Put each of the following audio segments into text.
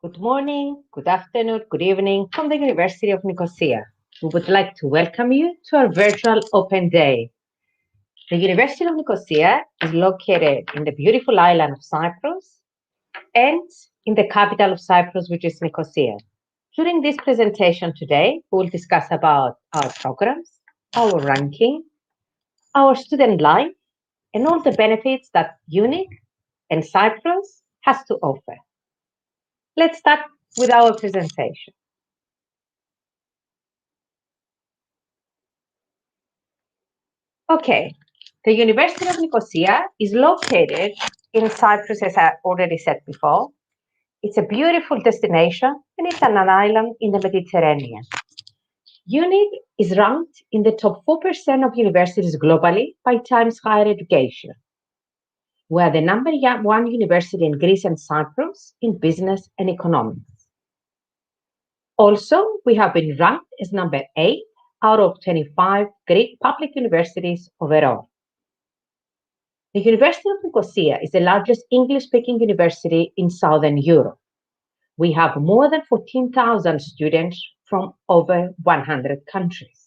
Good morning, good afternoon, good evening from the University of Nicosia. We would like to welcome you to our virtual open day. The University of Nicosia is located in the beautiful island of Cyprus and in the capital of Cyprus, which is Nicosia. During this presentation today, we will discuss about our programs, our ranking, our student life, and all the benefits that UNIC and Cyprus has to offer. Let's start with our presentation. Okay, the University of Nicosia is located in Cyprus, as I already said before. It's a beautiful destination and it's on an island in the Mediterranean. UNIC is ranked in the top 4% of universities globally by Times Higher Education. We are the number one university in Greece and Cyprus in business and economics. Also, we have been ranked as number 8 out of 25 Greek public universities overall. The University of Nicosia is the largest English-speaking university in Southern Europe. We have more than 14,000 students from over 100 countries.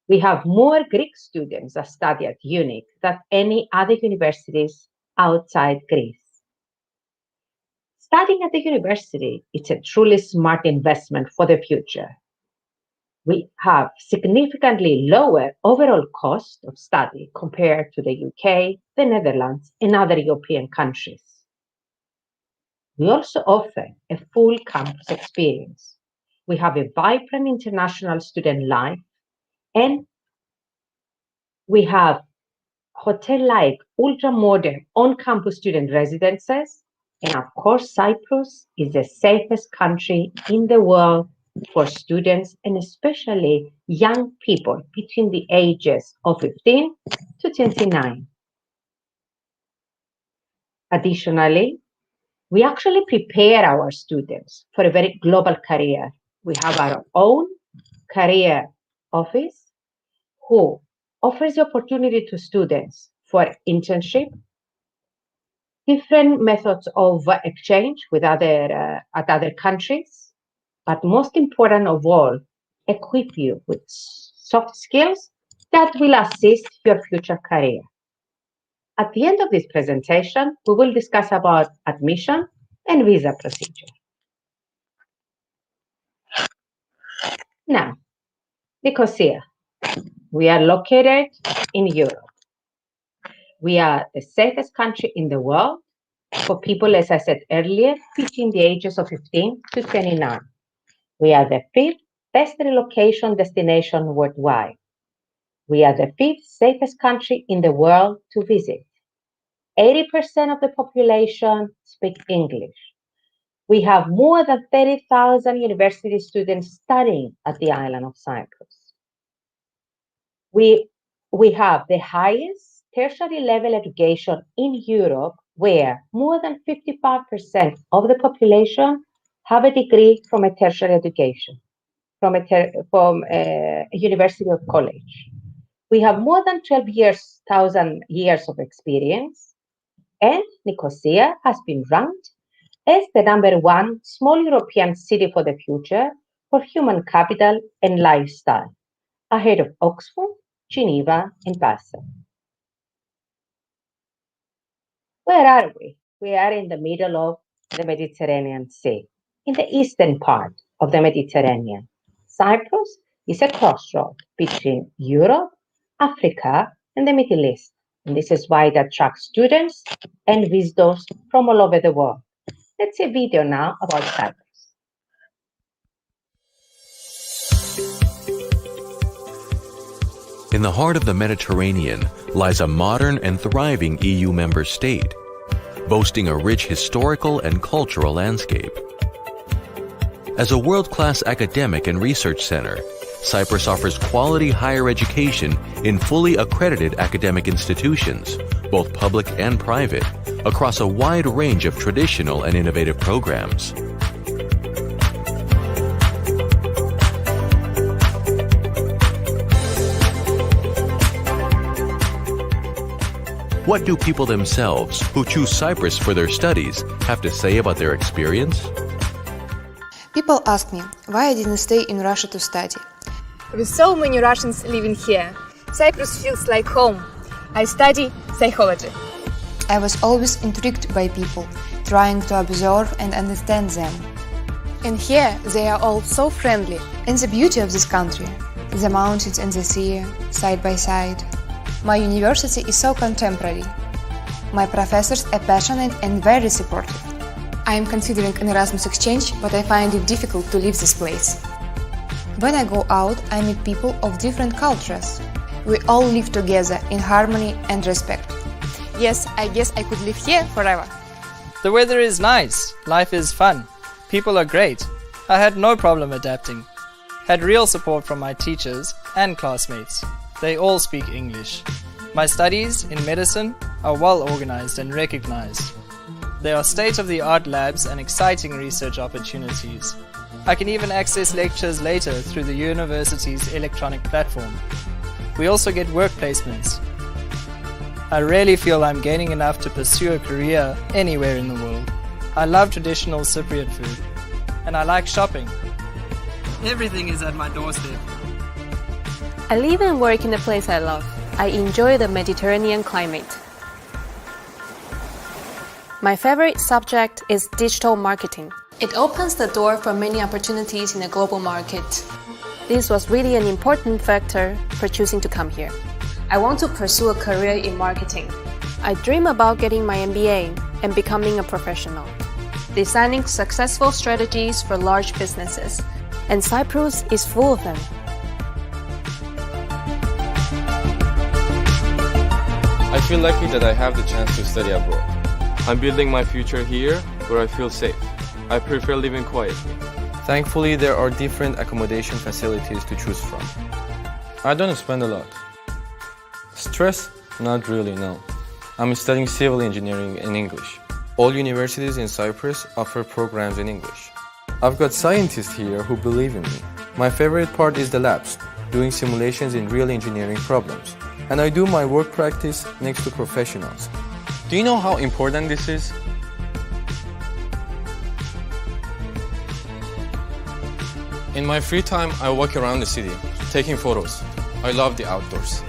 We have more Greek students that study at UNIC than any other universities outside Greece. Studying at the university is a truly smart investment for the future. We have significantly lower overall cost of study compared to the UK, the Netherlands, and other European countries. We also offer a full campus experience. We have a vibrant international student life, and we have hotel-like, ultra-modern on-campus student residences. And of course, Cyprus is the safest country in the world for students and especially young people between the ages of 15 to 29. Additionally, we actually prepare our students for a very global career. We have our own career office who offers the opportunity to students for internship, different methods of exchange with other countries, but most important of all, equip you with soft skills that will assist your future career. At the end of this presentation, we will discuss about admission and visa procedure. Now, Nicosia. We are located in Europe. We are the safest country in the world for people, as I said earlier, between the ages of 15 to 29. We are the 5th best relocation destination worldwide. We are the 5th safest country in the world to visit. 80% of the population speak English. We have more than 30,000 university students studying at the island of Cyprus. We have the highest tertiary level education in Europe, where more than 55% of the population have a degree from a tertiary education, from a university or college. We have more than 12,000 years of experience, and Nicosia has been ranked as the number 1 small European city for the future for human capital and lifestyle, ahead of Oxford, Geneva, and Basel. Where are we? We are in the middle of the Mediterranean Sea, in the eastern part of the Mediterranean. Cyprus is a crossroad between Europe, Africa, and the Middle East. And this is why it attracts students and visitors from all over the world. Let's see a video now about Cyprus. In the heart of the Mediterranean lies a modern and thriving EU member state, boasting a rich historical and cultural landscape. As a world-class academic and research center, Cyprus offers quality higher education in fully accredited academic institutions, both public and private, across a wide range of traditional and innovative programs. What do people themselves who choose Cyprus for their studies have to say about their experience? People ask me why I didn't stay in Russia to study. With so many Russians living here, Cyprus feels like home. I study psychology. I was always intrigued by people, trying to observe and understand them. And here they are all so friendly. And the beauty of this country, the mountains and the sea, side by side. My university is so contemporary. My professors are passionate and very supportive. I am considering an Erasmus exchange, but I find it difficult to leave this place. When I go out, I meet people of different cultures. We all live together in harmony and respect. Yes, I guess I could live here forever. The weather is nice, life is fun, people are great. I had no problem adapting. Had real support from my teachers and classmates. They all speak English. My studies in medicine are well organized and recognized. There are state-of-the-art labs and exciting research opportunities. I can even access lectures later through the university's electronic platform. We also get work placements. I really feel I'm gaining enough to pursue a career anywhere in the world. I love traditional Cypriot food, and I like shopping. Everything is at my doorstep. I live and work in a place I love. I enjoy the Mediterranean climate. My favorite subject is digital marketing. It opens the door for many opportunities in the global market. This was really an important factor for choosing to come here. I want to pursue a career in marketing. I dream about getting my MBA and becoming a professional, designing successful strategies for large businesses, and Cyprus is full of them. I feel lucky that I have the chance to study abroad. I'm building my future here where I feel safe. I prefer living quietly. Thankfully, there are different accommodation facilities to choose from. I don't spend a lot. Stress? Not really, no. I'm studying civil engineering in English. All universities in Cyprus offer programs in English. I've got scientists here who believe in me. My favorite part is the labs, doing simulations in real engineering problems. And I do my work practice next to professionals. Do you know how important this is? In my free time, I walk around the city, taking photos. I love the outdoors.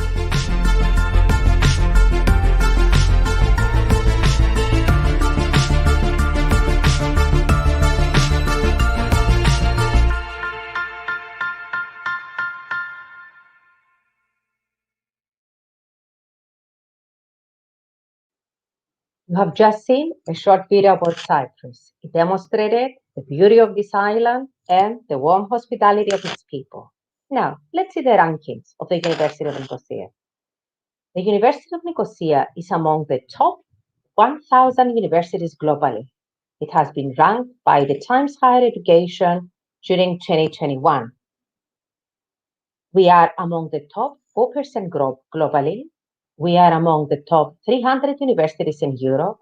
You have just seen a short video about Cyprus. It demonstrated the beauty of this island and the warm hospitality of its people. Now, let's see the rankings of the University of Nicosia. The University of Nicosia is among the top 1,000 universities globally. It has been ranked by the Times Higher Education during 2021. We are among the top 4% globally. We are among the top 300 universities in Europe.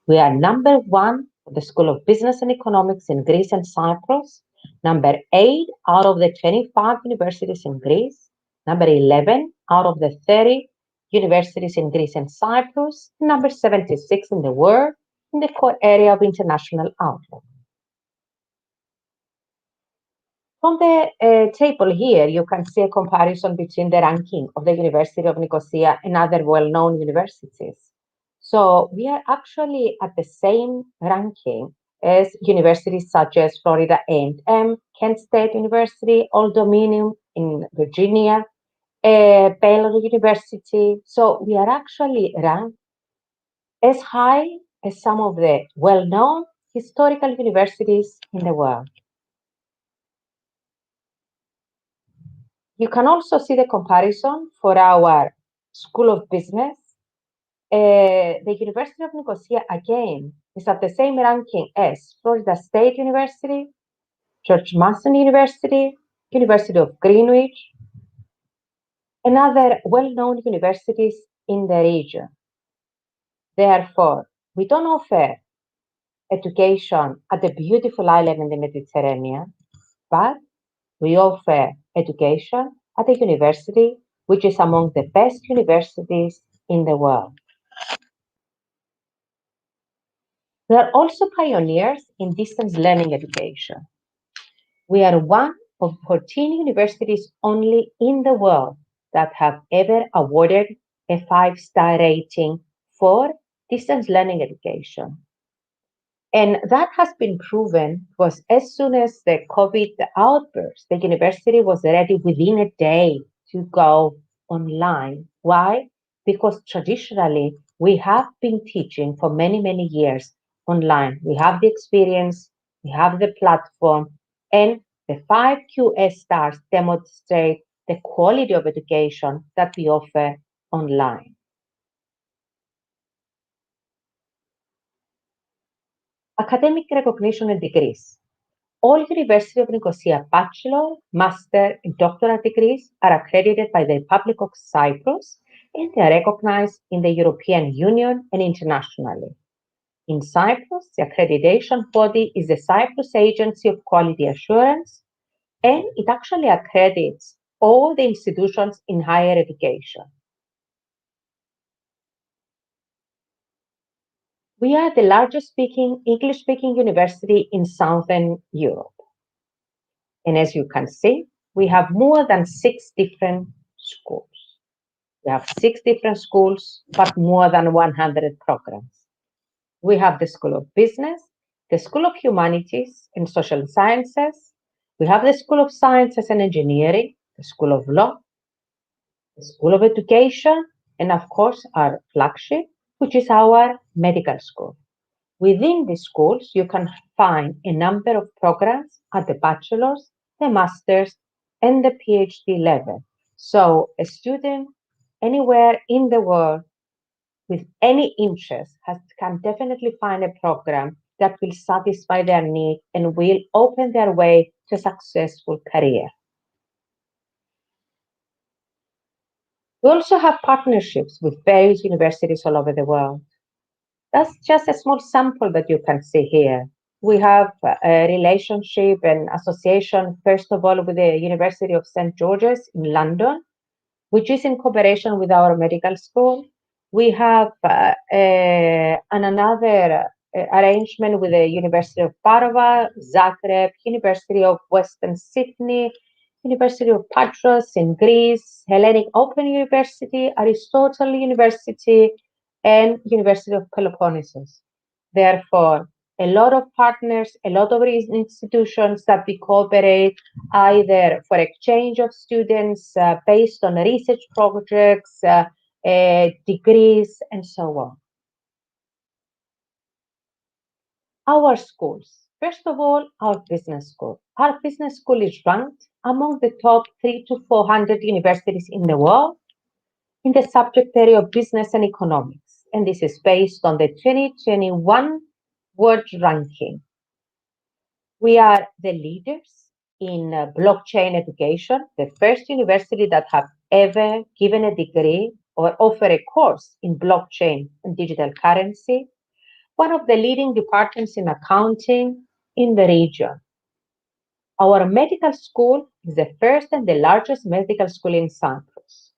We are number 1 for the School of Business and Economics in Greece and Cyprus, number 8 out of the 25 universities in Greece, number 11 out of the 30 universities in Greece and Cyprus, number 76 in the world in the core area of international outlook. From the table here, you can see a comparison between the ranking of the University of Nicosia and other well-known universities. So we are actually at the same ranking as universities such as Florida A&M, Kent State University, Old Dominion in Virginia, Baylor University. So we are actually ranked as high as some of the well-known historical universities in the world. You can also see the comparison for our School of Business. The University of Nicosia, again, is at the same ranking as Florida State University, George Mason University, University of Greenwich, and other well-known universities in the region. Therefore, we don't offer education at a beautiful island in the Mediterranean, but we offer education at a university which is among the best universities in the world. We are also pioneers in distance learning education. We are one of 14 universities only in the world that have ever awarded a 5-star rating for distance learning education. And that has been proven because as soon as the COVID outburst, the university was ready within a day to go online. Why? Because traditionally, we have been teaching for many, many years online. We have the experience, we have the platform, and the 5 QS stars demonstrate the quality of education that we offer online. Academic recognition and degrees. All University of Nicosia bachelor, master, and doctoral degrees are accredited by the Republic of Cyprus and they are recognized in the European Union and internationally. In Cyprus, the accreditation body is the Cyprus Agency of Quality Assurance, and it actually accredits all the institutions in higher education. We are the largest English-speaking university in Southern Europe. And as you can see, we have more than 6 different schools. We have 6 different schools, but more than 100 programs. We have the School of Business, the School of Humanities and Social Sciences. We have the School of Sciences and Engineering, the School of Law, the School of Education, and of course, our flagship, which is our medical school. Within the schools, you can find a number of programs at the bachelor's, the master's, and the PhD level. So a student anywhere in the world with any interest can definitely find a program that will satisfy their need and will open their way to a successful career. We also have partnerships with various universities all over the world. That's just a small sample that you can see here. We have a relationship and association, first of all, with the University of St. George's in London, which is in cooperation with our medical school. We have another arrangement with the University of Padova, Zagreb, University of Western Sydney, University of Patras in Greece, Hellenic Open University, Aristotle University, and University of Peloponnesus. Therefore, a lot of partners, a lot of institutions that we cooperate either for exchange of students based on research projects, degrees, and so on. Our schools. First of all, our business school. Our business school is ranked among the top 300 to 400 universities in the world in the subject area of business and economics. And this is based on the 2021 World Ranking. We are the leaders in blockchain education, the first university that have ever given a degree or offer a course in blockchain and digital currency, one of the leading departments in accounting in the region. Our medical school is the first and the largest medical school in Cyprus.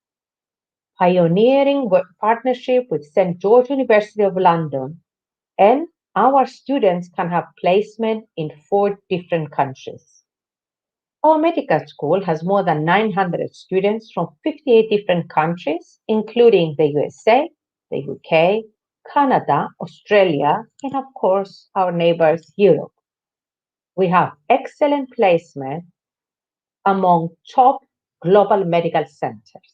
Pioneering partnership with St. George University of London, and our students can have placement in 4 different countries. Our medical school has more than 900 students from 58 different countries, including the USA, the UK, Canada, Australia, and of course, our neighbors, Europe. We have excellent placement among top global medical centers.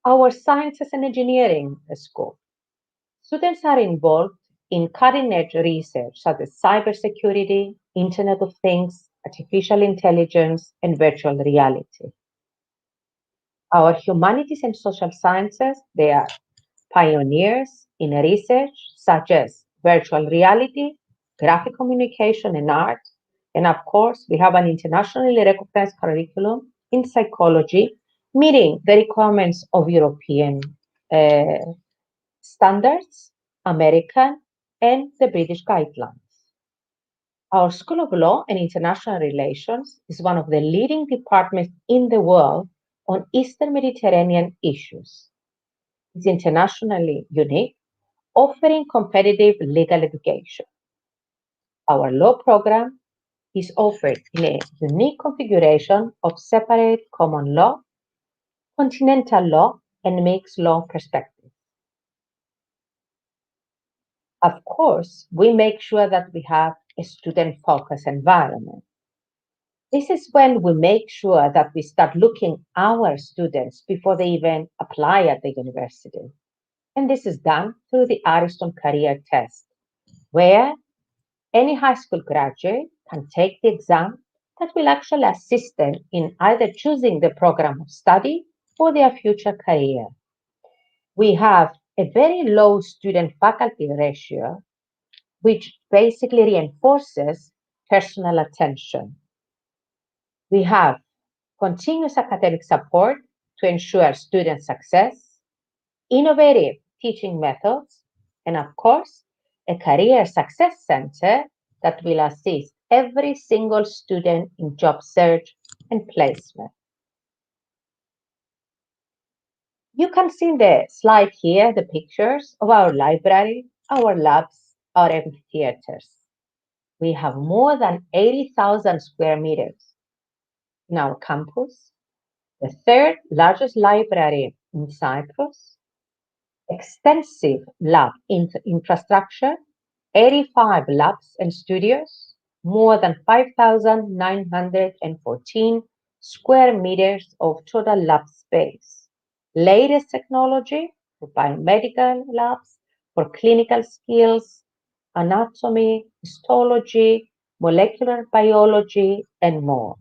Our Sciences and Engineering school. Students are involved in cutting-edge research such as cybersecurity, Internet of Things, artificial intelligence, and virtual reality. Our Humanities and Social Sciences, they are pioneers in research such as virtual reality, graphic communication, and art. And of course, we have an internationally recognized curriculum in psychology, meeting the requirements of European standards, American, and the British guidelines. Our School of Law and International Relations is one of the leading departments in the world on Eastern Mediterranean issues. It's internationally unique, offering competitive legal education. Our law program is offered in a unique configuration of separate common law, continental law, and mixed law perspectives. Of course, we make sure that we have a student-focused environment. This is when we make sure that we start looking our students before they even apply at the university. And this is done through the Ariston Career Test, where any high school graduate can take the exam that will actually assist them in either choosing the program of study or their future career. We have a very low student-faculty ratio, which basically reinforces personal attention. We have continuous academic support to ensure student success, innovative teaching methods, and of course, a career success center that will assist every single student in job search and placement. You can see in the slide here the pictures of our library, our labs, our amphitheaters. We have more than 80,000 square meters in our campus, the third largest library in Cyprus, extensive lab infrastructure, 85 labs and studios, more than 5,914 square meters of total lab space, latest technology for biomedical labs, for clinical skills, anatomy, histology, molecular biology, and more.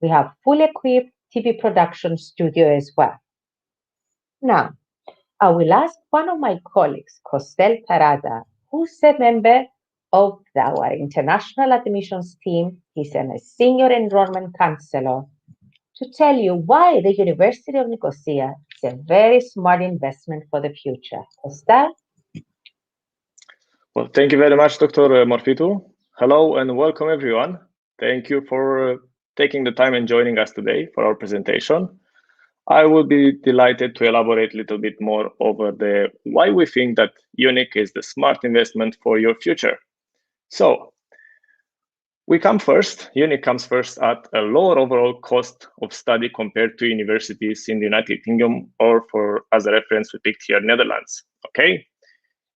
We have fully equipped TV production studio as well. Now, I will ask one of my colleagues, Kostel Tarada, who's a member of our international admissions team. He's a senior enrollment counselor, to tell you why the University of Nicosia is a very smart investment for the future. Kostel? Well, thank you very much, Dr. Morfitu. Hello and welcome, everyone. Thank you for taking the time and joining us today for our presentation. I will be delighted to elaborate a little bit more over the why we think that UNIC is the smart investment for your future. So, UNIC comes first at a lower overall cost of study compared to universities in the United Kingdom, or as a reference, we picked here Netherlands, okay?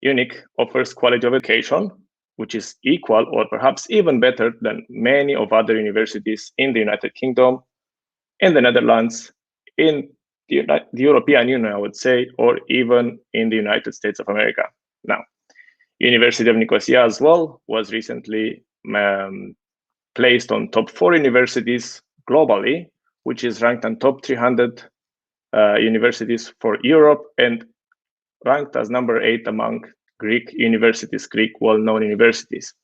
UNIC offers quality of education, which is equal or perhaps even better than many of other universities in the United Kingdom, in the Netherlands, in the European Union, I would say, or even in the United States of America. Now, University of Nicosia as well was recently placed on top 4 universities globally, which is ranked on top 300 universities for Europe and ranked as number 8 among Greek universities, Greek well-known universities.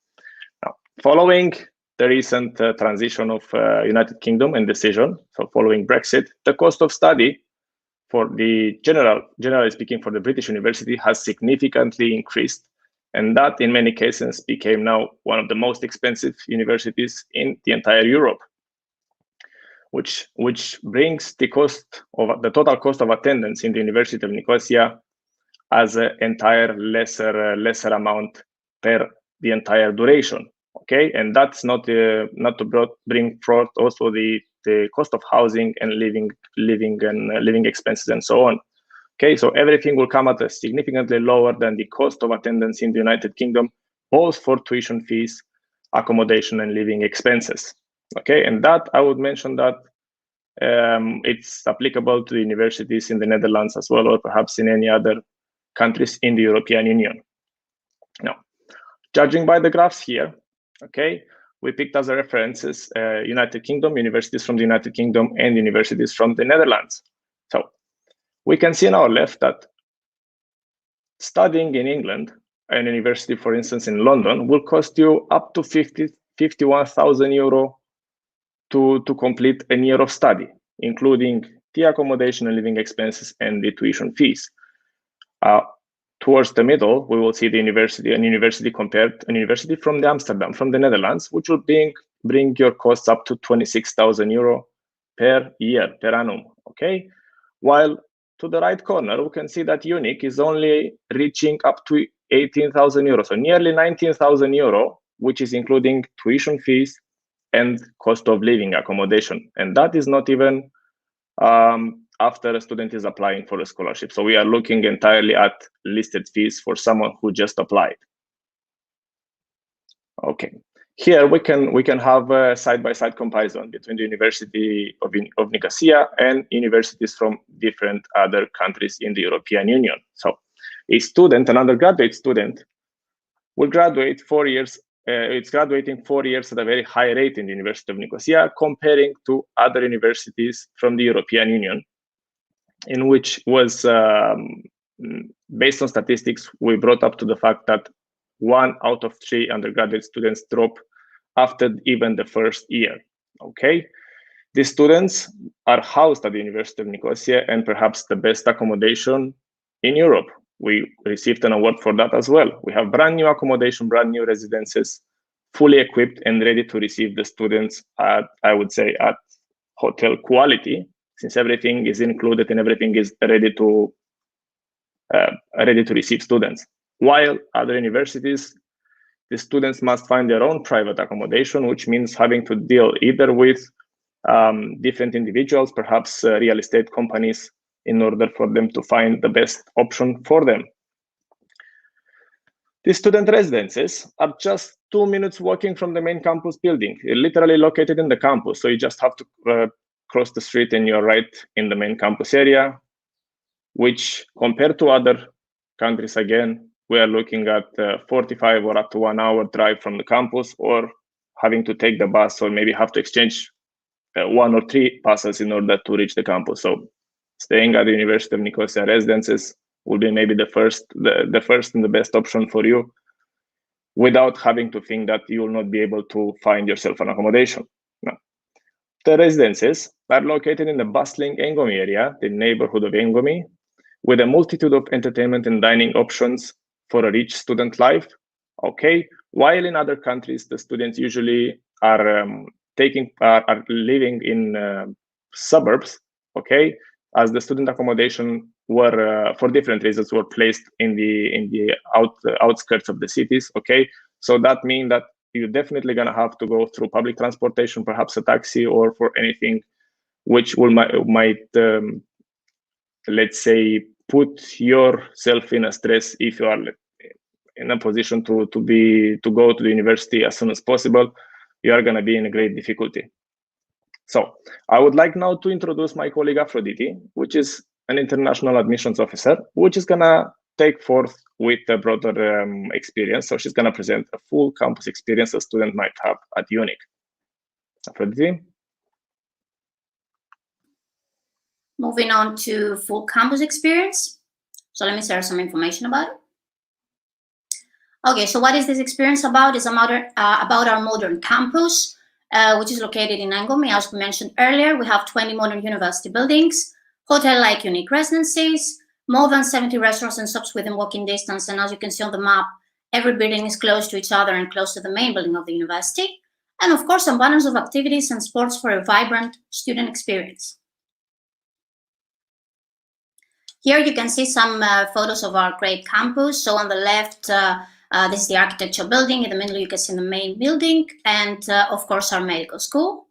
Now, following the recent transition of United Kingdom and decision, so following Brexit, the cost of study for the generally speaking, for the British university has significantly increased, and that in many cases became now one of the most expensive universities in the entire Europe, which brings the total cost of attendance in the University of Nicosia as an entire lesser amount per the entire duration. Okay, and that's not to bring forth also the cost of housing and living expenses and so on. Okay, so everything will come at a significantly lower than the cost of attendance in the United Kingdom, both for tuition fees, accommodation, and living expenses. Okay, and that I would mention that it's applicable to the universities in the Netherlands as well, or perhaps in any other countries in the European Union. Now, judging by the graphs here, okay, we picked as a references United Kingdom, universities from the United Kingdom, and universities from the Netherlands. So we can see on our left that studying in England, an university, for instance, in London, will cost you up to 51,000 euro to complete a year of study, including the accommodation and living expenses and the tuition fees. Towards the middle, we will see a university from Amsterdam, from the Netherlands, which will bring your costs up to 26,000 euro per year, per annum. Okay, while to the right corner, we can see that UNIC is only reaching up to 18,000 euros, so nearly 19,000 euro, which is including tuition fees and cost of living accommodation. And that is not even after a student is applying for a scholarship. So we are looking entirely at listed fees for someone who just applied. Okay, here we can have a side-by-side comparison between the University of Nicosia and universities from different other countries in the European Union. So a student, an undergraduate student, will graduate 4 years. It's graduating 4 years at a very high rate in the University of Nicosia, comparing to other universities from the European Union, in which was based on statistics, we brought up to the fact that 1 out of 3 undergraduate students drop after even the first year. Okay, these students are housed at the University of Nicosia and perhaps the best accommodation in Europe. We received an award for that as well. We have brand new accommodation, brand new residences, fully equipped and ready to receive the students at, I would say, at hotel quality, since everything is included and everything is ready to receive students. While other universities, the students must find their own private accommodation, which means having to deal either with different individuals, perhaps real estate companies, in order for them to find the best option for them. The student residences are just 2 minutes walking from the main campus building, literally located in the campus. So you just have to cross the street and you're right in the main campus area, which compared to other countries, again, we are looking at 45 or up to 1 hour drive from the campus, or having to take the bus, or maybe have to exchange 1 or 3 buses in order to reach the campus. So staying at the University of Nicosia residences will be maybe the first and the best option for you, without having to think that you will not be able to find yourself an accommodation. No. The residences are located in the bustling Engomi area, the neighborhood of Engomi, with a multitude of entertainment and dining options for a rich student life. Okay, while in other countries, the students usually are living in suburbs. Okay, as the student accommodation were for different reasons were placed in the outskirts of the cities. Okay, so that means that you're definitely gonna have to go through public transportation, perhaps a taxi, or for anything which might let's say put yourself in a stress if you are in a position to go to the university as soon as possible. You are gonna be in a great difficulty. So I would like now to introduce my colleague Aphrodite, which is an international admissions officer, which is gonna take forth with a broader experience. So she's gonna present a full campus experience a student might have at UNIC. Aphrodite. Moving on to full campus experience. So let me share some information about it. Okay, so what is this experience about? It's about our modern campus, which is located in Engomi. As we mentioned earlier, we have 20 modern university buildings, hotel-like UNIC residencies, more than 70 restaurants and shops within walking distance. And as you can see on the map, every building is close to each other and close to the main building of the university. And of course, abundance of activities and sports for a vibrant student experience. Here you can see some photos of our great campus. So on the left, this is the architecture building. In the middle, you can see the main building, and of course, our medical school.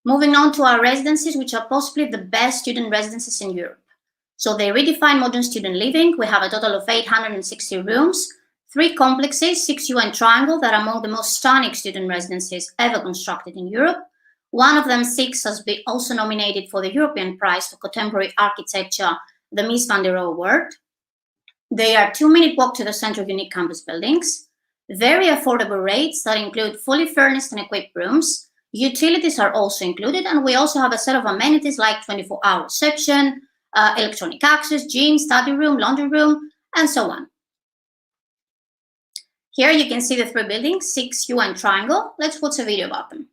Moving on to our residencies, which are possibly the best student residences in Europe. So they redefine modern student living. We have a total of 860 rooms, 3 complexes, 6 UN Triangle, that are among the most stunning student residences ever constructed in Europe. One of them, 6, has been also nominated for the European Prize for Contemporary Architecture, the Mies van der Rohe Award. They are 2-minute walk to the center of UNIC campus buildings, very affordable rates that include fully furnished and equipped rooms. Utilities are also included, and we also have a set of amenities like 24-hour reception, electronic access, gym, study room, laundry room, and so on. Here you can see the 3 buildings, 6 UN Triangle. Let's watch a video about them.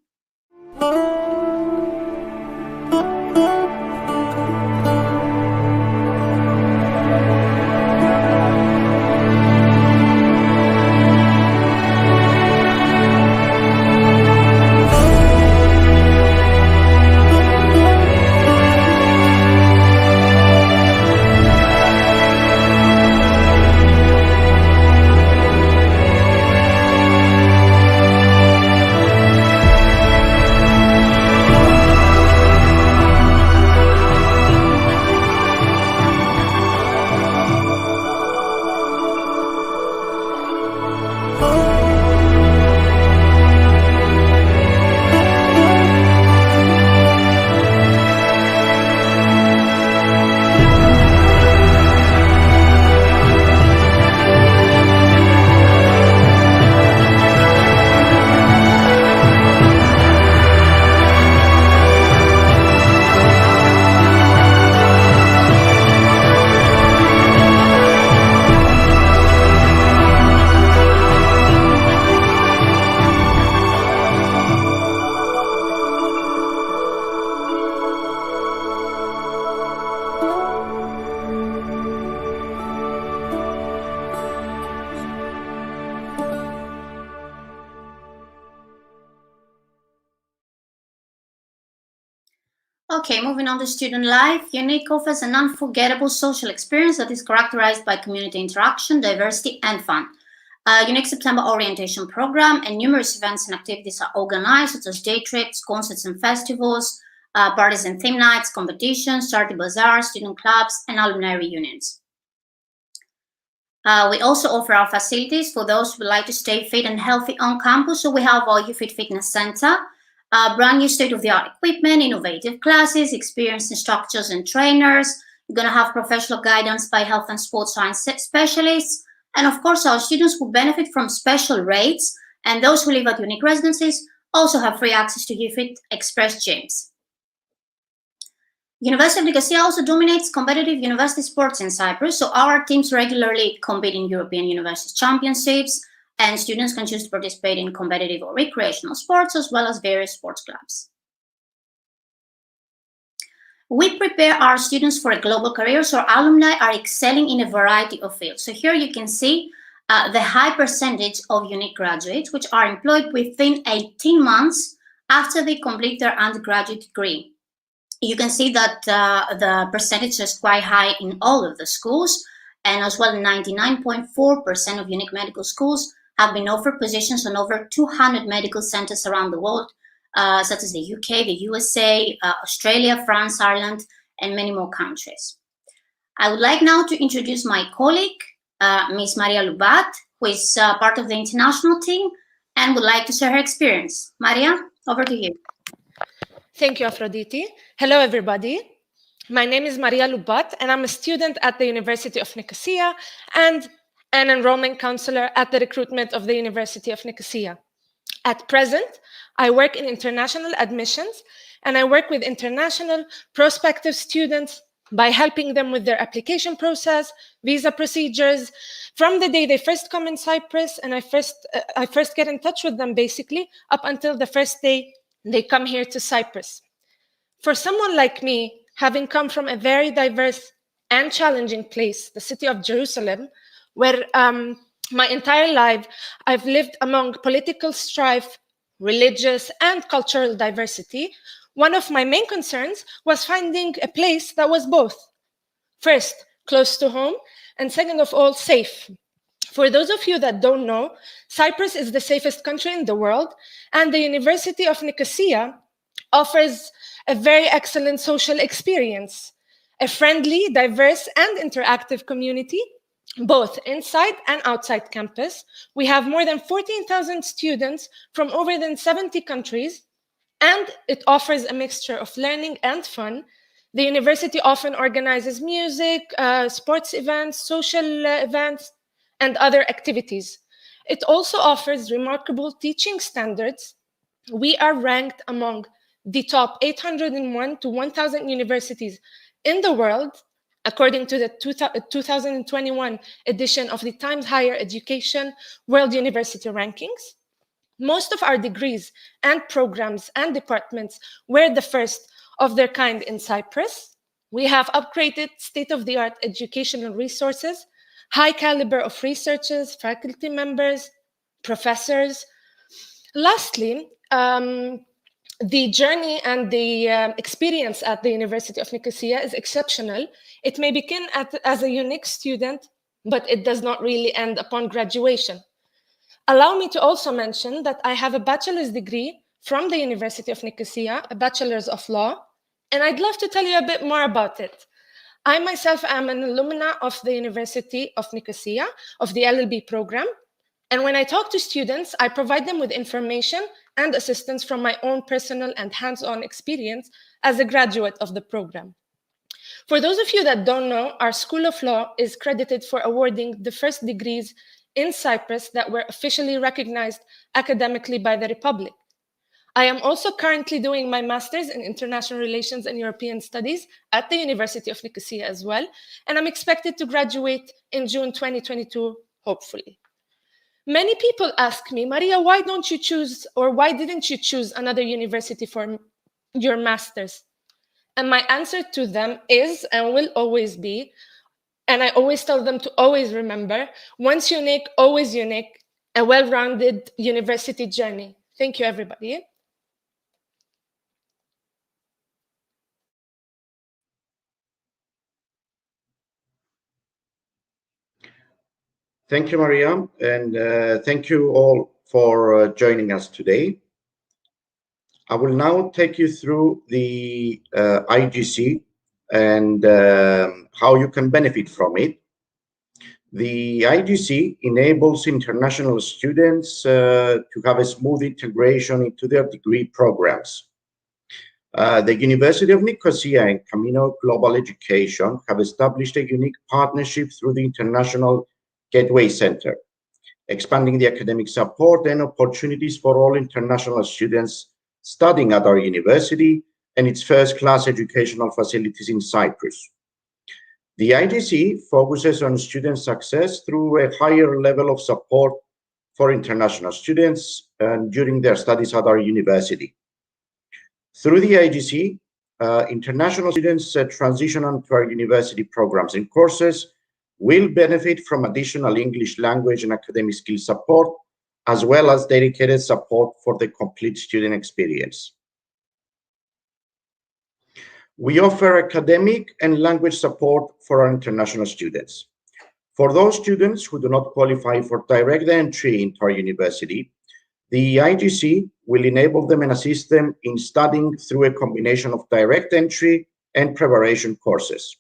Okay, moving on to student life. UNIC offers an unforgettable social experience that is characterized by community interaction, diversity, and fun. UNIC September orientation program and numerous events and activities are organized, such as day trips, concerts and festivals, parties and theme nights, competitions, charity bazaars, student clubs, and alumni reunions. We also offer our facilities for those who would like to stay fit and healthy on campus. So we have our UFIT Fitness Center, brand new state-of-the-art equipment, innovative classes, experienced instructors and trainers. You're going to have professional guidance by health and sports science specialists. And of course, our students will benefit from special rates. And those who live at UNIC residencies also have free access to UFIT Express gyms. University of Nicosia also dominates competitive university sports in Cyprus. So our teams regularly compete in European University Championships, and students can choose to participate in competitive or recreational sports, as well as various sports clubs. We prepare our students for a global career, so our alumni are excelling in a variety of fields. So here you can see the high percentage of UNIC graduates, which are employed within 18 months after they complete their undergraduate degree. You can see that the percentage is quite high in all of the schools, and as well 99.4% of UNIC medical schools have been offered positions on over 200 medical centers around the world, such as the UK, the USA, Australia, France, Ireland, and many more countries. I would like now to introduce my colleague, Ms. Maria Lubat, who is part of the international team and would like to share her experience. Maria, over to you. Thank you, Aphrodite. Hello, everybody. My name is Maria Lubat, and I'm a student at the University of Nicosia and an enrollment counselor at the recruitment of the University of Nicosia. At present, I work in international admissions, and I work with international prospective students by helping them with their application process, visa procedures, from the day they first come in Cyprus, and I first get in touch with them, basically, up until the first day they come here to Cyprus. For someone like me, having come from a very diverse and challenging place, the city of Jerusalem, where my entire life I've lived among political strife, religious and cultural diversity, one of my main concerns was finding a place that was both. First, close to home, and second of all, safe. For those of you that don't know, Cyprus is the safest country in the world, and the University of Nicosia offers a very excellent social experience, a friendly, diverse, and interactive community, both inside and outside campus. We have more than 14,000 students from over than 70 countries, and it offers a mixture of learning and fun. The university often organizes music, sports events, social events, and other activities. It also offers remarkable teaching standards. We are ranked among the top 801 to 1,000 universities in the world, according to the 2021 edition of the Times Higher Education World University Rankings. Most of our degrees and programs and departments were the first of their kind in Cyprus. We have upgraded state-of-the-art educational resources, high caliber of researchers, faculty members, professors. Lastly, the journey and the experience at the University of Nicosia is exceptional. It may begin as a UNIC student, but it does not really end upon graduation. Allow me to also mention that I have a bachelor's degree from the University of Nicosia, a bachelor's of law, and I'd love to tell you a bit more about it. I myself am an alumna of the University of Nicosia, of the LLB program. And when I talk to students, I provide them with information and assistance from my own personal and hands-on experience as a graduate of the program. For those of you that don't know, our School of Law is credited for awarding the first degrees in Cyprus that were officially recognized academically by the Republic. I am also currently doing my master's in International Relations and European Studies at the University of Nicosia as well, and I'm expected to graduate in June 2022, hopefully. Many people ask me, Maria, why don't you choose, or why didn't you choose another university for your master's? And my answer to them is, and will always be, and I always tell them to always remember, once UNIC, always UNIC, a well-rounded university journey. Thank you, everybody. Thank you, Maria, and thank you all for joining us today. I will now take you through the IGC and how you can benefit from it. The IGC enables international students to have a smooth integration into their degree programs. The University of Nicosia and Camino Global Education have established a unique partnership through the International Gateway Center, expanding the academic support and opportunities for all international students studying at our university and its first-class educational facilities in Cyprus. The IGC focuses on student success through a higher level of support for international students during their studies at our university. Through the IGC, international students transition onto our university programs and courses will benefit from additional English language and academic skill support, as well as dedicated support for the complete student experience. We offer academic and language support for our international students. For those students who do not qualify for direct entry into our university, the IGC will enable them and assist them in studying through a combination of direct entry and preparation courses.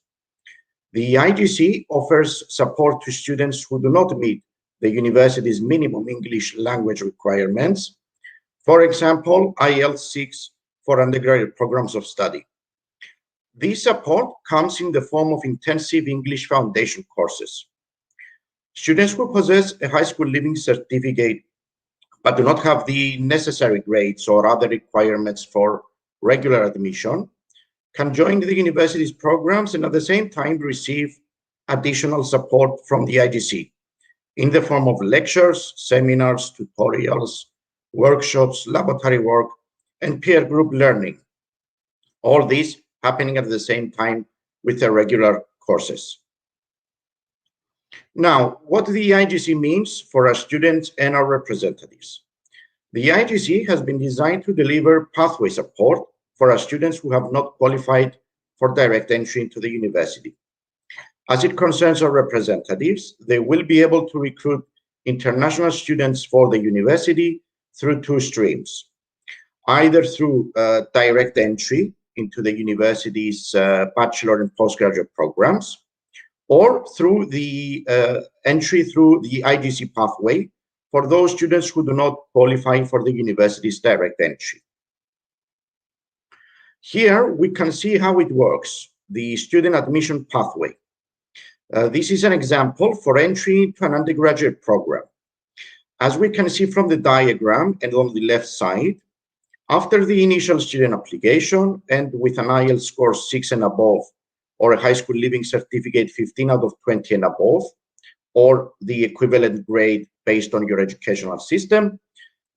The IGC offers support to students who do not meet the university's minimum English language requirements, for example, IELTS 6 for undergraduate programs of study. This support comes in the form of intensive English foundation courses. Students who possess a high school leaving certificate but do not have the necessary grades or other requirements for regular admission can join the university's programs and at the same time receive additional support from the IGC in the form of lectures, seminars, tutorials, workshops, laboratory work, and peer group learning. All this happening at the same time with the regular courses. Now, what the IGC means for our students and our representatives. The IGC has been designed to deliver pathway support for our students who have not qualified for direct entry into the university. As it concerns our representatives, they will be able to recruit international students for the university through two streams, either through direct entry into the university's bachelor and postgraduate programs, or through the entry through the IGC pathway for those students who do not qualify for the university's direct entry. Here we can see how it works, the student admission pathway. This is an example for entry into an undergraduate program. As we can see from the diagram and on the left side, after the initial student application and with an IELTS score 6 and above, or a high school leaving certificate 15 out of 20 and above, or the equivalent grade based on your educational system,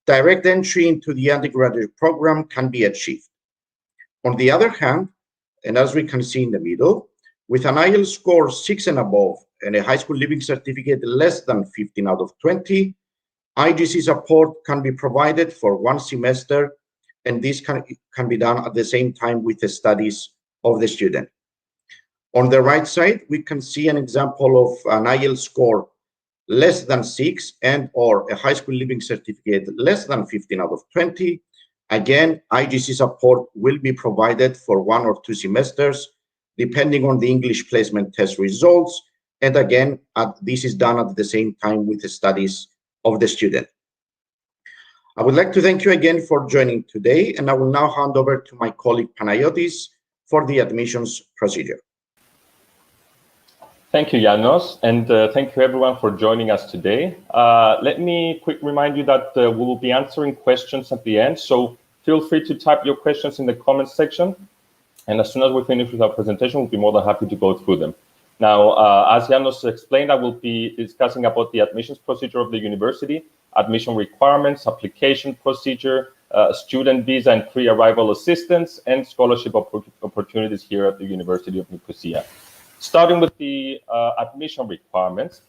direct entry into the undergraduate program can be achieved. On the other hand, and as we can see in the middle, with an IELTS score 6 and above and a high school leaving certificate less than 15 out of 20, IGC support can be provided for one semester, and this can be done at the same time with the studies of the student. On the right side, we can see an example of an IELTS score less than 6 and or a high school leaving certificate less than 15 out of 20. Again, IGC support will be provided for 1 or 2 semesters, depending on the English placement test results. And again, this is done at the same time with the studies of the student. I would like to thank you again for joining today, and I will now hand over to my colleague Panagiotis for the admissions procedure. Thank you, Janos, and thank you everyone for joining us today. Let me quick remind you that we will be answering questions at the end, so feel free to type your questions in the comments section, and as soon as we finish with our presentation, we'll be more than happy to go through them. Now, as Janos explained, I will be discussing about the admissions procedure of the university, admission requirements, application procedure, student visa and pre-arrival assistance, and scholarship opportunities here at the University of Nicosia. Starting with the admission requirements,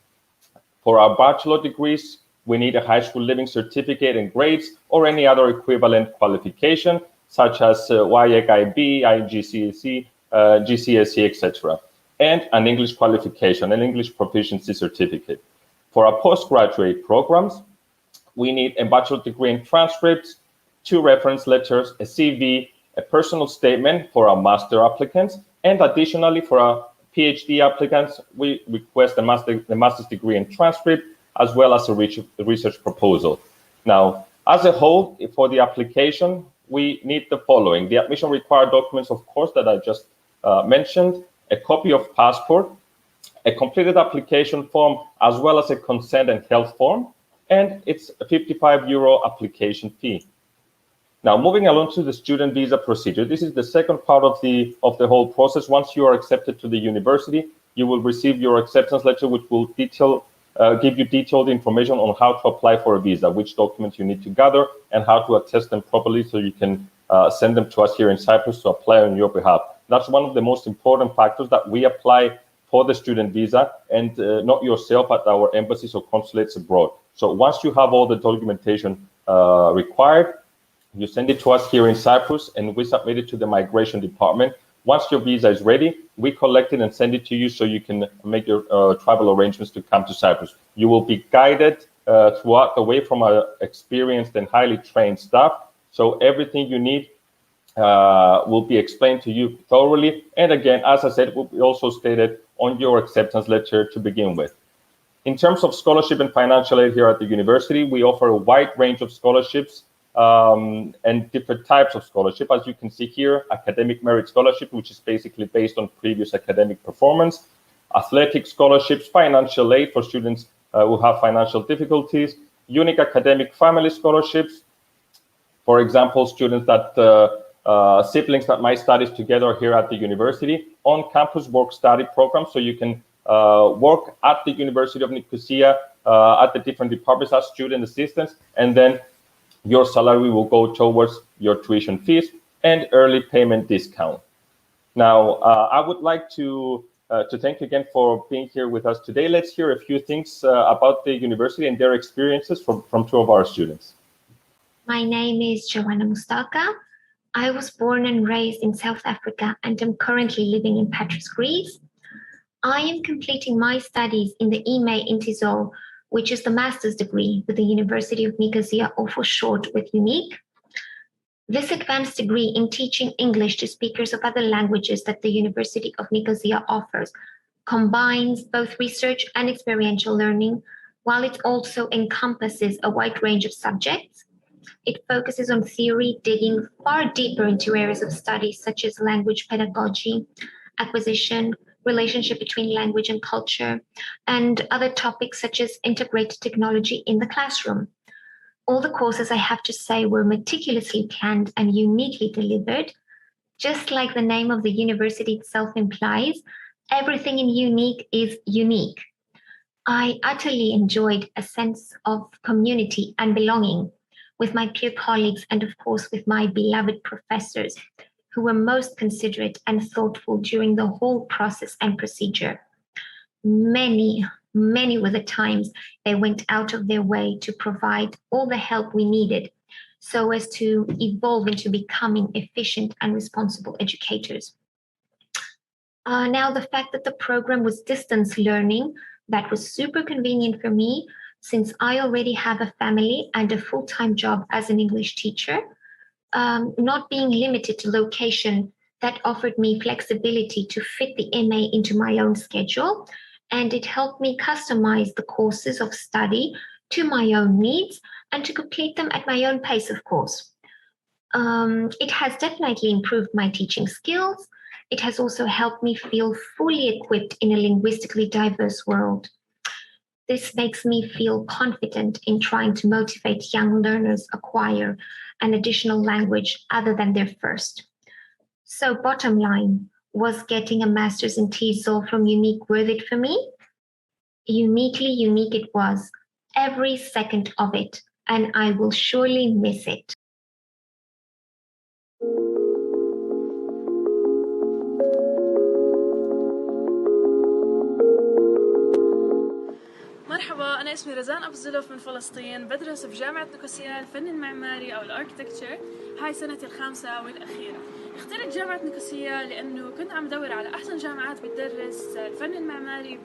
for our bachelor degrees, we need a high school leaving certificate and grades or any other equivalent qualification, such as WIEC IB, IGCSE, GCSE, etc., and an English qualification, an English proficiency certificate. For our postgraduate programs, we need a bachelor degree in transcripts, 2 reference letters, a CV, a personal statement for our master applicants, and additionally for our PhD applicants, we request a master's degree in transcript as well as a research proposal. Now, as a whole, for the application, we need the following. The admission required documents, of course, that I just mentioned, a copy of passport, a completed application form, as well as a consent and health form, and it's a €55 application fee. Now, moving along to the student visa procedure, this is the second part of the whole process. Once you are accepted to the university, you will receive your acceptance letter, which will give you detailed information on how to apply for a visa, which documents you need to gather, and how to attest them properly so you can send them to us here in Cyprus to apply on your behalf. That's one of the most important factors, that we apply for the student visa, and not yourself at our embassies or consulates abroad. So once you have all the documentation required, you send it to us here in Cyprus, and we submit it to the migration department. Once your visa is ready, we collect it and send it to you so you can make your travel arrangements to come to Cyprus. You will be guided throughout the way from our experienced and highly trained staff. So everything you need will be explained to you thoroughly. And again, as I said, will be also stated on your acceptance letter to begin with. In terms of scholarship and financial aid here at the university, we offer a wide range of scholarships and different types of scholarship. As you can see here, academic merit scholarship, which is basically based on previous academic performance, athletic scholarships, financial aid for students who have financial difficulties, unique academic family scholarships, for example, students that siblings that might study together here at the university, on-campus work-study program, so you can work at the University of Nicosia at the different departments as student assistants, and then your salary will go towards your tuition fees and early payment discount. Now, I would like to thank you again for being here with us today. Let's hear a few things about the university and their experiences from 2 of our students. My name is Joanna Mustaka. I was born and raised in South Africa and am currently living in Patras, Greece. I am completing my studies in the EME Intisol, which is the master's degree with the University of Nicosia, or for short with UNIC. This advanced degree in teaching English to speakers of other languages that the University of Nicosia offers combines both research and experiential learning, while it also encompasses a wide range of subjects. It focuses on theory, digging far deeper into areas of study such as language pedagogy, acquisition, relationship between language and culture, and other topics such as integrated technology in the classroom. All the courses, I have to say, were meticulously planned and uniquely delivered. Just like the name of the university itself implies, everything in UNIC is unique. I utterly enjoyed a sense of community and belonging with my peer colleagues and, of course, with my beloved professors, who were most considerate and thoughtful during the whole process and procedure. Many were the times they went out of their way to provide all the help we needed so as to evolve into becoming efficient and responsible educators. Now, the fact that the program was distance learning, that was super convenient for me, since I already have a family and a full-time job as an English teacher. Not being limited to location, that offered me flexibility to fit the MA into my own schedule, and it helped me customize the courses of study to my own needs and to complete them at my own pace, of course. It has definitely improved my teaching skills. It has also helped me feel fully equipped in a linguistically diverse world. This makes me feel confident in trying to motivate young learners acquire an additional language other than their first. So bottom line, was getting a master's in TESOL from UNIC worth it for me? Uniquely unique it was, every second of it, and I will surely miss it. مرحبا، أنا اسمي رزان أبو الزلف من فلسطين، بدرس في جامعة نيكوسيا الفن المعماري أو الأركتكتشر، هاي سنتي الخامسة والأخيرة. اخترت جامعة نيكوسيا لأنه كنت عم بدور على أحسن جامعات بتدرس الفن المعماري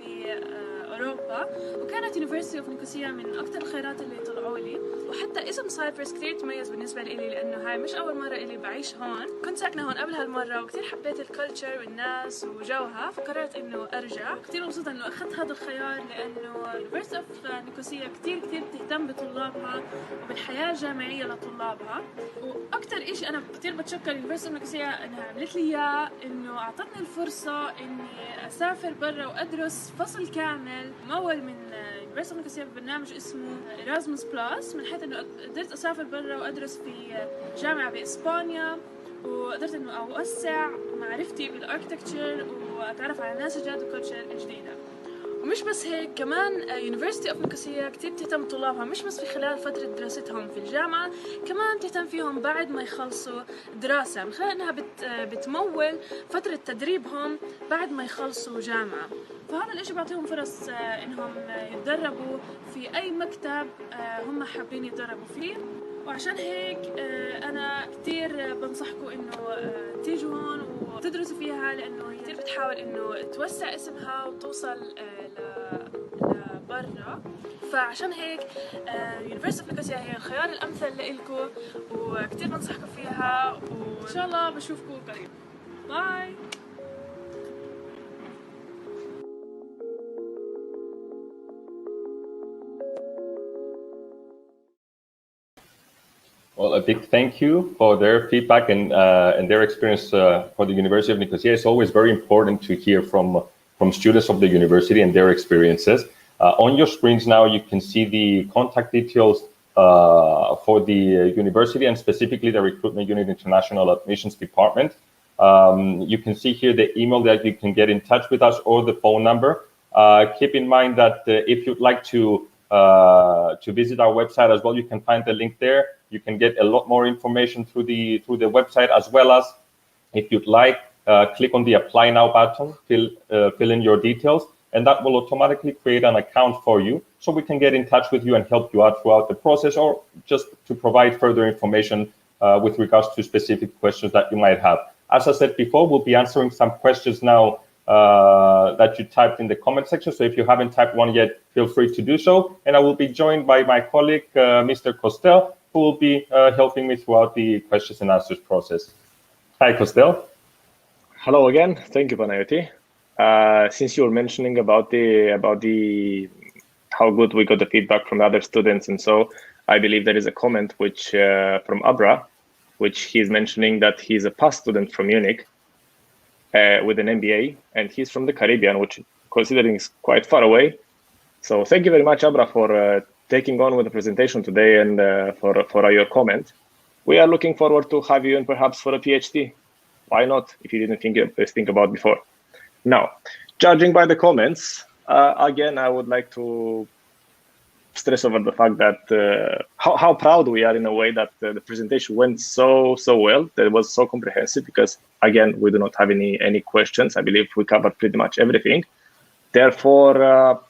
أوروبا، وكانت يونيفرسيتي أوف نيكوسيا من أكثر الخيارات اللي طلعوا لي. وحتى اسم سايبرس كثير تميز بالنسبة لي لأنه هاي مش أول مرة إلي بعيش هون، كنت ساكنة هون قبل هالمرة وكثير حبيت الكلتشر والناس وجوها، فقررت إنه أرجع. كثير مبسوطة إنه أخذت هذا الخيار لأنه يونيفرسيتي أوف نيكوسيا كثير بتهتم بطلابها وبالحياة الجامعية لطلابها. وأكثر إشي أنا كثير بتشكر يونيفرسيتي أوف نيكوسيا إنها عملت لي إياه، إنه أعطتني الفرصة إني أسافر برا وأدرس فصل كامل ممول من يونيفرسيتي أوف نيكوسيا ببرنامج اسمه إرازموس بلس، من حيث إنه قدرت أسافر برا وأدرس في جامعة بإسبانيا، وقدرت إنه أوسع معرفتي بالأركتكتشر وأتعرف على ناس جداد وكلتشر جديدة. ومش بس هيك، كمان يونيفرسيتي أوف نيكوسيا كتير بتهتم بطلابها، مش بس في خلال فترة دراستهم في الجامعة، كمان بتهتم فيهم بعد ما يخلصوا دراسة، من خلال إنها بتمول فترة تدريبهم بعد ما يخلصوا جامعة. فهذا الإشي بيعطيهم فرص إنهم يتدربوا في أي مكتب هم حابين يتدربوا فيه. وعشان هيك أنا كتير بنصحكم إنه تيجوا هون وتدرسوا فيها، لأنه هي كتير بتحاول إنه توسع اسمها وتوصل لبرا. فعشان هيك يونيفرسيتي أوف نيكوسيا هي الخيار الأمثل لإلكم، وكتير بنصحكم فيها، وإن شاء الله بشوفكم قريب. باي. Well, a big thank you for their feedback and their experience for the University of Nicosia. It's always very important to hear from students of the university and their experiences. On your screens now, you can see the contact details for the university and specifically the Recruitment Unit International Admissions Department. You can see here the email that you can get in touch with us or the phone number. Keep in mind that if you'd like to visit our website as well, you can find the link there. You can get a lot more information through the website, as well as if you'd like, click on the Apply Now button, fill in your details, and that will automatically create an account for you, so we can get in touch with you and help you out throughout the process, or just to provide further information with regards to specific questions that you might have. As I said before, we'll be answering some questions now that you typed in the comment section. So if you haven't typed one yet, feel free to do so. And I will be joined by my colleague, Mr. Costel, who will be helping me throughout the questions and answers process. Hi, Costel. Hello again. Thank you, Panayoti. Since you were mentioning about the how good we got the feedback from other students, and so I believe there is a comment which from Abra, which he's mentioning that he's a past student from Munich with an MBA, and he's from the Caribbean, which considering is quite far away. So thank you very much, Abra, for taking on with the presentation today and for your comment. We are looking forward to have you in perhaps for a PhD. Why not, if you didn't think about before? Now, judging by the comments, again, I would like to stress over the fact that how proud we are in a way that the presentation went so well, that it was so comprehensive, because again, we do not have any questions. I believe we covered pretty much everything. Therefore,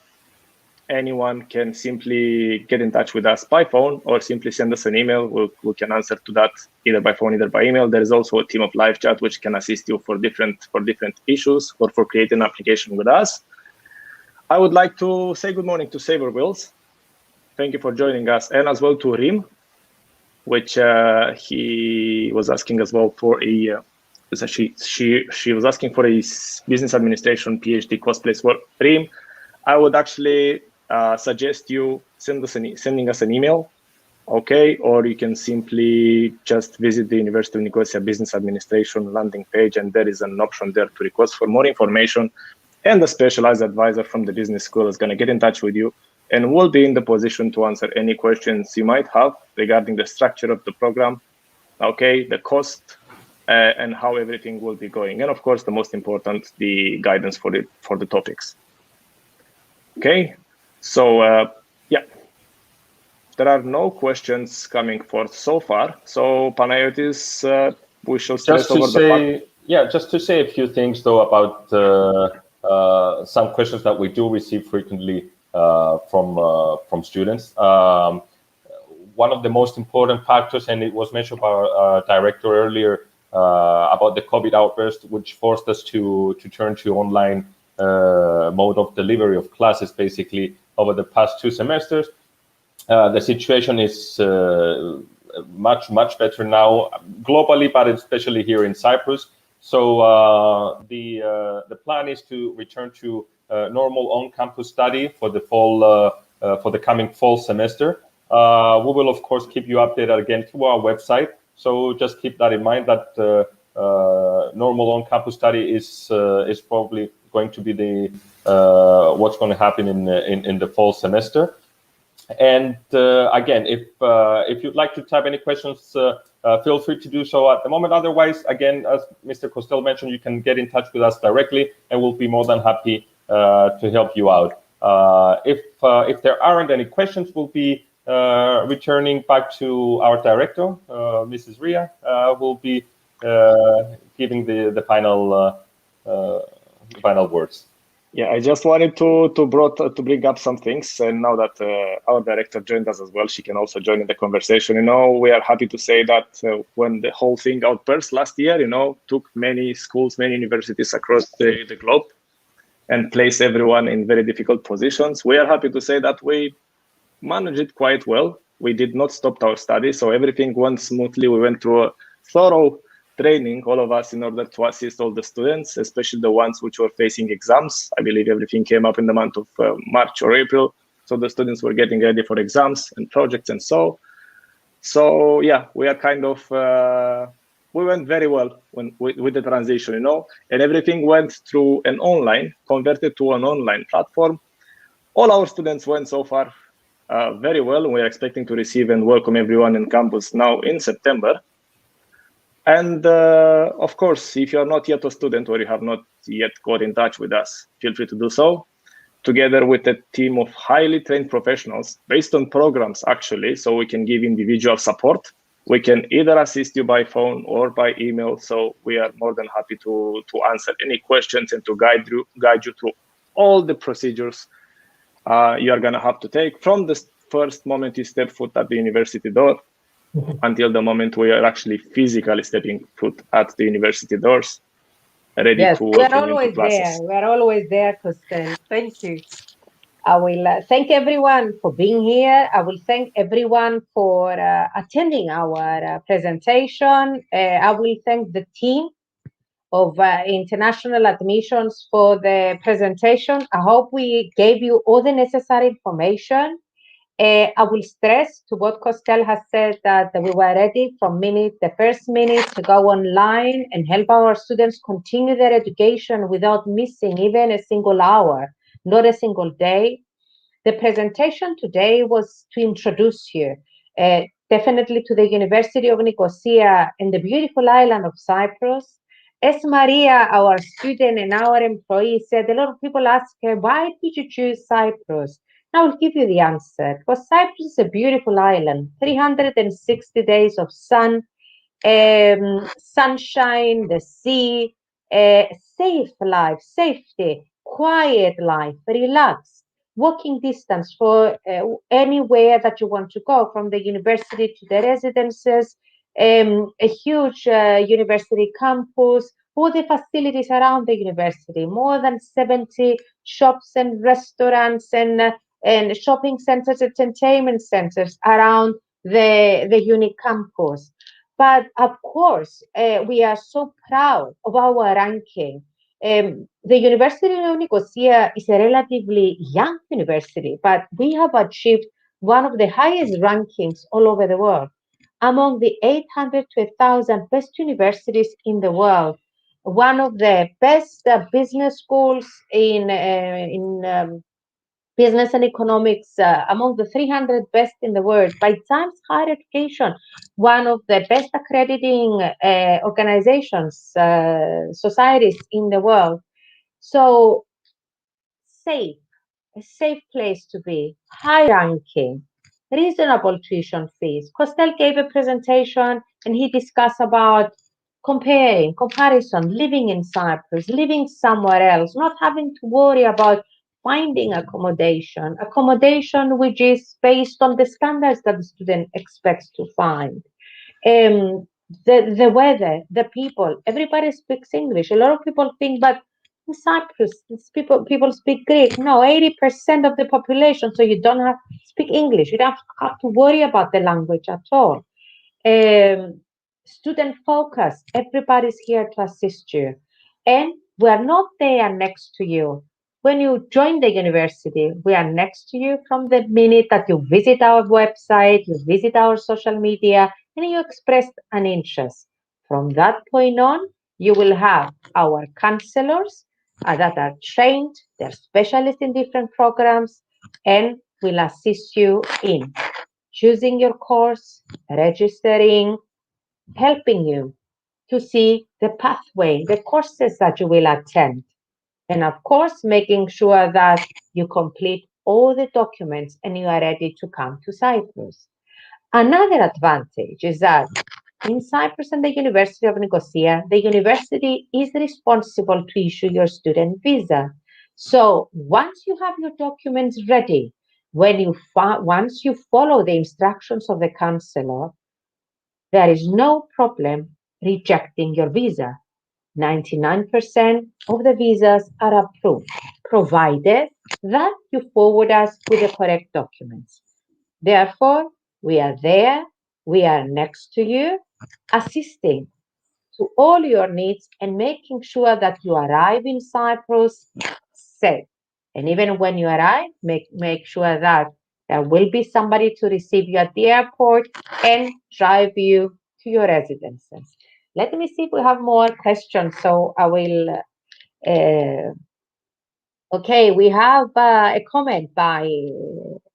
anyone can simply get in touch with us by phone or simply send us an email. We can answer to that either by phone, either by email. There is also a team of live chat which can assist you for different issues or for creating an application with us. I would like to say good morning to Saber Wills. Thank you for joining us, and as well to Rim, which he was asking as well for a. She was asking for a business administration PhD course place for Rim. I would actually suggest you sending us an email, okay? Or you can simply just visit the University of Nicosia Business Administration landing page, and there is an option there to request for more information. And the specialized advisor from the business school is going to get in touch with you and will be in the position to answer any questions you might have regarding the structure of the program, okay, the cost, and how everything will be going. And of course, the most important, the guidance for the topics. Okay, so yeah, there are no questions coming forth so far. So Panayotis, we shall stress over the fact. Yeah, just to say a few things though about some questions that we do receive frequently from students. One of the most important factors, and it was mentioned by our director earlier, about the COVID outburst, which forced us to turn to online mode of delivery of classes basically over the past 2 semesters. The situation is much better now globally, but especially here in Cyprus. So the plan is to return to normal on-campus study for the fall, for the coming fall semester. We will of course keep you updated again through our website. So just keep that in mind that normal on-campus study is probably going to be the what's going to happen in the fall semester. And again, if you'd like to type any questions, feel free to do so at the moment. Otherwise, again, as Mr. Costel mentioned, you can get in touch with us directly, and we'll be more than happy to help you out. If there aren't any questions, we'll be returning back to our director, Mrs. Ria, who will be giving the final words. Yeah, I just wanted to bring up some things, and now that our director joined us as well, she can also join in the conversation. You know, we are happy to say that when the whole thing outburst last year, you know, took many schools, many universities across the globe, and placed everyone in very difficult positions. We are happy to say that we managed it quite well. We did not stop our study, so everything went smoothly. We went through a thorough training, all of us, in order to assist all the students, especially the ones which were facing exams. I believe everything came up in the month of March or April. So the students were getting ready for exams and projects and so yeah, we are kind of, we went very well with the transition, you know, and everything went through an online, converted to an online platform. All our students went so far very well. We are expecting to receive and welcome everyone in campus now in September. And of course, if you are not yet a student or you have not yet got in touch with us, feel free to do so. Together with a team of highly trained professionals based on programs, actually, so we can give individual support. We can either assist you by phone or by email. So we are more than happy to answer any questions and to guide you through all the procedures you are going to have to take from the first moment you step foot at the university door until the moment we are actually physically stepping foot at the university doors, ready to welcome you to classes. We're always there, Costel. Thank you. I will thank everyone for being here. I will thank everyone for attending our presentation. I will thank the team of international admissions for the presentation. I hope we gave you all the necessary information. I will stress to what Costel has said that we were ready from the first minute to go online and help our students continue their education without missing even a single hour, not a single day. The presentation today was to introduce you definitely to the University of Nicosia and the beautiful island of Cyprus. As Maria, our student and our employee, said, a lot of people ask her, why did you choose Cyprus? I will give you the answer. Because Cyprus is a beautiful island, 360 days of sun, sunshine, the sea, safe life, safety, quiet life, relaxed, walking distance for anywhere that you want to go, from the university to the residences, a huge university campus, all the facilities around the university, more than 70 shops and restaurants and shopping centers, entertainment centers around the uni campus. But of course, we are so proud of our ranking. The University of Nicosia is a relatively young university, but we have achieved one of the highest rankings all over the world. Among the 800 to 1,000 best universities in the world, one of the best business schools in business and economics, among the 300 best in the world, by Times Higher Education, one of the best accrediting organizations, societies in the world. So safe, a safe place to be, high ranking, reasonable tuition fees. Costel gave a presentation and he discussed about comparison, living in Cyprus, living somewhere else, not having to worry about finding accommodation which is based on the standards that the student expects to find. The weather, the people, everybody speaks English. A lot of people think, but in Cyprus, people speak Greek. No, 80% of the population, so you don't have to speak English. You don't have to worry about the language at all. Student focus, everybody's here to assist you. And we are not there next to you. When you join the university, we are next to you from the minute that you visit our website, you visit our social media, and you express an interest. From that point on, you will have our counselors that are trained, they're specialists in different programs, and will assist you in choosing your course, registering, helping you to see the pathway, the courses that you will attend. And of course, making sure that you complete all the documents and you are ready to come to Cyprus. Another advantage is that in Cyprus and the University of Nicosia, the university is responsible to issue your student visa. So once you have your documents ready, once you follow the instructions of the counselor, there is no problem rejecting your visa. 99% of the visas are approved, provided that you forward us with the correct documents. Therefore, we are there, we are next to you, assisting to all your needs and making sure that you arrive in Cyprus safe. And even when you arrive, make sure that there will be somebody to receive you at the airport and drive you to your residences. Let me see if we have more questions. So I will, okay, we have a comment by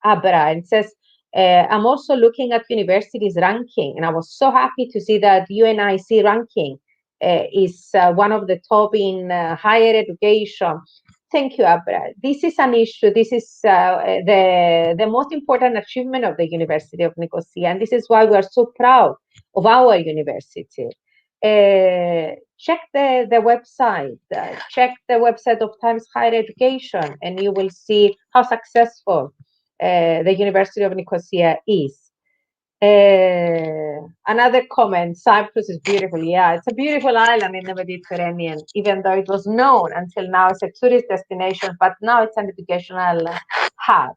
Abra, and it says, I'm also looking at universities ranking, and I was so happy to see that UNIC ranking is one of the top in higher education. Thank you, Abra. This is an issue. This is the most important achievement of the University of Nicosia, and this is why we are so proud of our university. Check the website, check the website of Times Higher Education, and you will see how successful the University of Nicosia is. Another comment, Cyprus is beautiful. Yeah, it's a beautiful island in the Mediterranean, even though it was known until now as a tourist destination, but now it's an educational hub.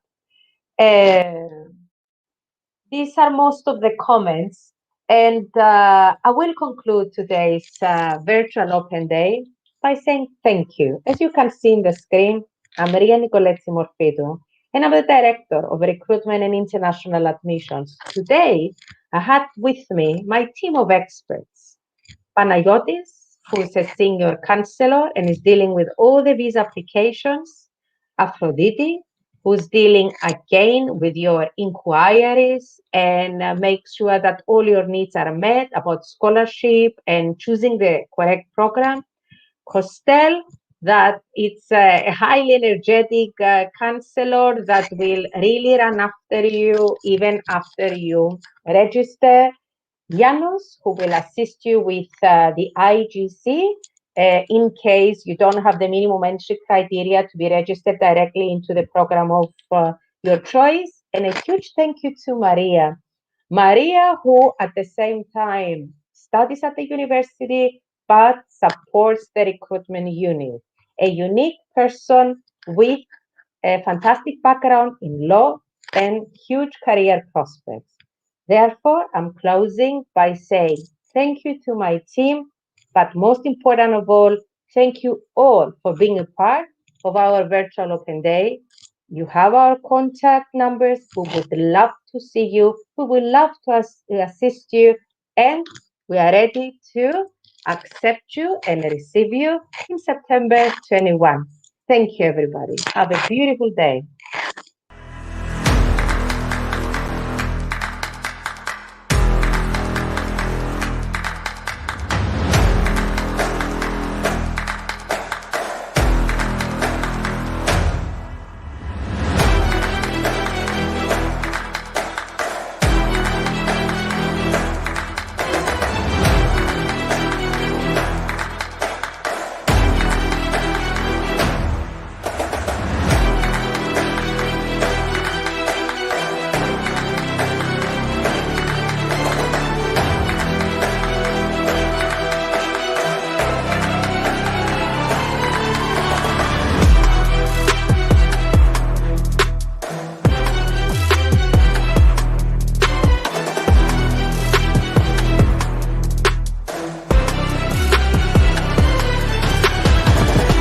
These are most of the comments, and I will conclude today's virtual open day by saying thank you. As you can see in the screen, I'm Maria Nicoletti Morfitou, and I'm the Director of Recruitment and International Admissions. Today, I had with me my team of experts, Panayotis, who is a senior counselor and is dealing with all the visa applications, Aphrodite, who's dealing again with your inquiries and make sure that all your needs are met about scholarship and choosing the correct program. Costel, that it's a highly energetic counselor that will really run after you even after you register. Janos, who will assist you with the IGC in case you don't have the minimum entry criteria to be registered directly into the program of your choice. And a huge thank you to Maria. Maria, who at the same time studies at the university, but supports the recruitment unit. A unique person with a fantastic background in law and huge career prospects. Therefore, I'm closing by saying thank you to my team, but most important of all, thank you all for being a part of our virtual open day. You have our contact numbers. We would love to see you. We would love to assist you, and we are ready to accept you and receive you in September 21. Thank you, everybody. Have a beautiful day.